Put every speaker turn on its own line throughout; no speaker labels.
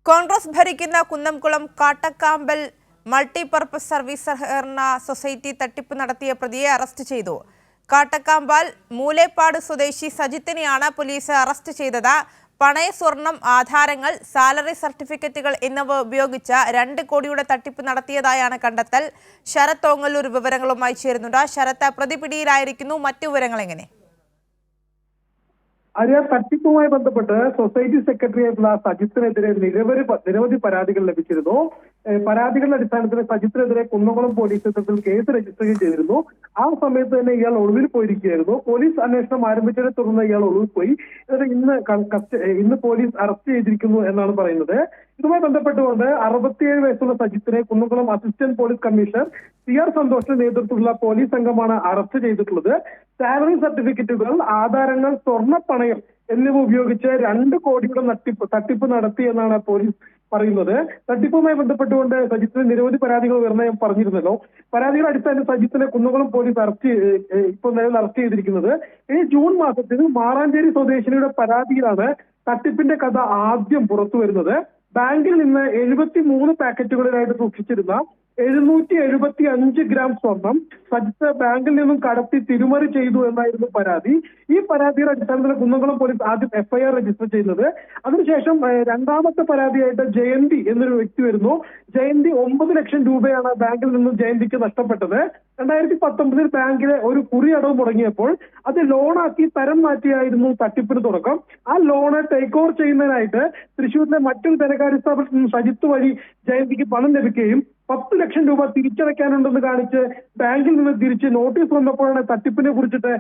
കോൺഗ്രസ് ഭരിക്കുന്ന Kunnamkulam കാട്ടക്കാമ്പൽ multipurpose service സഹകരണ society തട്ടിപ്പ് നടത്തിയ പ്രതിയെ അറസ്റ്റ് ചെയ്തു. കാട്ടക്കാമ്പാൽ മൂലേപ്പാട് സ്വദേശി സജിത്തിനെയാണ് പോലീസ് അറസ്റ്റ് ചെയ്തത്. പണയ സ്വർണം, ആധാരങ്ങൾ, സാലറി സർട്ടിഫിക്കറ്റുകൾ എന്നിവ ഉപയോഗിച്ച് 2 കോടിയുടെ തട്ടിപ്പ് നടത്തിയതായാണ് കണ്ടെത്തൽ. ശരത് ഓങ്ങല്ലൂർ വിവരങ്ങളുമായി ചേരുന്നുണ്ട്. ശരത്ത്, പ്രതിപിടിയിലായിരിക്കുന്നു. മറ്റു വിവരങ്ങൾ എങ്ങനെ?
തട്ടിപ്പുമായി ബന്ധപ്പെട്ട് സൊസൈറ്റി സെക്രട്ടറി ആയിട്ടുള്ള സജിത്തിനെതിരെ നിരവധി പരാതികൾ ലഭിച്ചിരുന്നു. പരാതികളുടെ അടിസ്ഥാനത്തിൽ സജിത്തിനെതിരെ കുന്നംകുളം പോലീസ് സ്റ്റേഷനിൽ കേസ് രജിസ്റ്റർ ചെയ്തിരുന്നു. ആ സമയത്ത് തന്നെ ഇയാൾ ഒളിവിൽ പോയിരിക്കുകയായിരുന്നു. പോലീസ് അന്വേഷണം ആരംഭിച്ചതിനെ തുടർന്ന് ഇയാൾ ഒളിവിൽ പോയി. ഇന്ന് പോലീസ് അറസ്റ്റ് ചെയ്തിരിക്കുന്നു എന്നാണ് പറയുന്നത്. ഇതുമായി ബന്ധപ്പെട്ടുകൊണ്ട് 67 വയസ്സുള്ള സജിത്തിനെ Kunnamkulam assistant police commissioner CR സന്തോഷിന്റെ നേതൃത്വത്തിലുള്ള പോലീസ് സംഘമാണ് അറസ്റ്റ് ചെയ്തിട്ടുള്ളത്. സാലറി സർട്ടിഫിക്കറ്റുകൾ, ആധാരങ്ങൾ, സ്വർണ്ണ പണയം എന്നിവ ഉപയോഗിച്ച് 2 കോടിയുടെ തട്ടിപ്പ് നടത്തി എന്നാണ് പോലീസ് പറയുന്നത്. തട്ടിപ്പുമായി ബന്ധപ്പെട്ടുകൊണ്ട് സജിത്തിന് നിരവധി പരാതികൾ ഉയർന്ന ഞാൻ പറഞ്ഞിരുന്നല്ലോ. പരാതിയുടെ അടിസ്ഥാനത്തിൽ സജിത്തിനെ കുന്നംകുളം പോലീസ് നിലവിൽ അറസ്റ്റ് ചെയ്തിരിക്കുന്നത്. ഈ ജൂൺ മാസത്തിൽ മാറാഞ്ചേരി സ്വദേശിനിയുടെ പരാതിയിലാണ് തട്ടിപ്പിന്റെ കഥ ആദ്യം പുറത്തു വരുന്നത്. ബാങ്കിൽ നിന്ന് 73 പാക്കറ്റുകളിലായിട്ട് സൂക്ഷിച്ചിരുന്ന 775 ഗ്രാം സ്വർണം സജിത്ത് ബാങ്കിൽ നിന്നും കടത്തി തിരിമറി ചെയ്തു എന്നായിരുന്നു പരാതി. ഈ പരാതിയുടെ അടിസ്ഥാനത്തിൽ കുന്നംകുളം പോലീസ് ആദ്യം FIR രജിസ്റ്റർ ചെയ്യുന്നത്. അതിനുശേഷം രണ്ടാമത്തെ പരാതിയായിട്ട് ജയന്തി എന്നൊരു വ്യക്തി വരുന്നു. ജയന്തി 9 ലക്ഷം രൂപയാണ് ബാങ്കിൽ നിന്നും ജയന്തിക്ക് നഷ്ടപ്പെട്ടത്. 2019 ബാങ്കിലെ ഒരു കുറി അടവ് മുടങ്ങിയപ്പോൾ അത് ലോണാക്കി തരം മാറ്റിയായിരുന്നു തട്ടിപ്പിന് തുടക്കം. ആ ലോണ് ടേക്ക് ഓവർ ചെയ്യുന്നതിനായിട്ട് തൃശ്ശൂരിലെ മറ്റൊരു ധനകാര്യ സ്ഥാപനത്തിൽ സജിത്ത് വഴി ജയന്തിക്ക് പണം ലഭിക്കുകയും 10 ലക്ഷം രൂപ തിരിച്ചടയ്ക്കാനുണ്ടെന്ന് കാണിച്ച് ബാങ്കിൽ നിന്ന് തിരിച്ച് നോട്ടീസ് വന്നപ്പോഴാണ് തട്ടിപ്പിനെ കുറിച്ചിട്ട്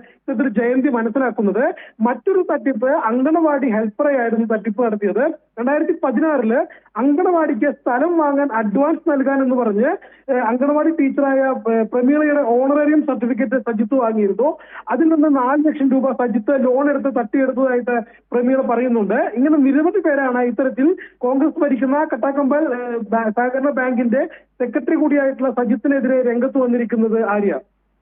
ജയന്തി മനസ്സിലാക്കുന്നത്. മറ്റൊരു തട്ടിപ്പ് അങ്കണവാടി ഹെൽപ്പറായിരുന്നു തട്ടിപ്പ് നടത്തിയത്. 2016 അങ്കണവാടിക്ക് സ്ഥലം വാങ്ങാൻ അഡ്വാൻസ് നൽകാൻ എന്ന് പറഞ്ഞ് അങ്കണവാടി ടീച്ചറായ പ്രമീളയുടെ ഓണറേറിയം സർട്ടിഫിക്കറ്റ് സജിത്ത് വാങ്ങിയിരുന്നു. അതിൽ നിന്ന് 4 ലക്ഷം രൂപ സജിത്ത് ലോൺ എടുത്ത് തട്ടിയെടുത്തതായിട്ട് പ്രമീള പറയുന്നുണ്ട്. ഇങ്ങനെ നിരവധി പേരാണ് ഇത്തരത്തിൽ കോൺഗ്രസ് ഭരിക്കുന്ന കാട്ടക്കാമ്പൽ സഹകരണ ബാങ്കിന്റെ സെക്രട്ടറി കൂടിയായിട്ടുള്ള സജിത്തിനെതിരെ രംഗത്ത് വന്നിരിക്കുന്നത്. ആര്യ.